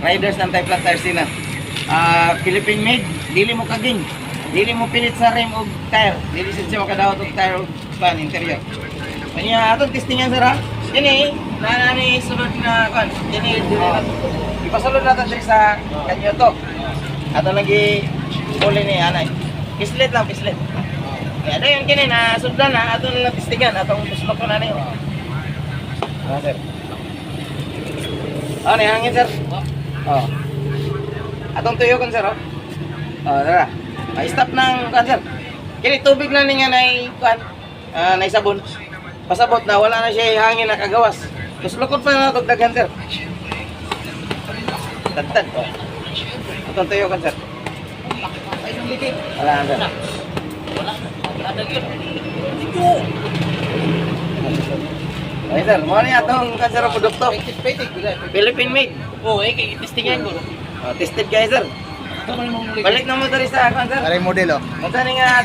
riders ng type lang tires na. Philippine made, dili mo kaging. Dili mo pilit sa rim o tire. Dili siya makadawat og tire o pan interior. Kanya atong testingan sir ha. Kini nani sulod na kan. Kini ipasulod natin diri sa kanyo to. Ato lagi uli ni anay. Pislet lang pislet. Kaya ada yung kini na sundan na ato na testingan atong buslok ko na ni. Sir. Ni hangin sir. Oh. Atong tuyo kan sir. Tara. Stop ng kan sir. Kini tubig na ni nga nay kan nay sabon. Pasabot na wala na siya hangin nakagawas. Tapos lukod pa na dagdagan sir. Tagtag. Atong tuyo kan sir. Wala na sir. Wala. Nadagyan. Dito. Ay sir, mo ni atong kan sir produkto. Philippine made. Kay testingan ko. Tested guys sir. Balik na mo diri sa kan sir. Aray modelo. Mata ni nga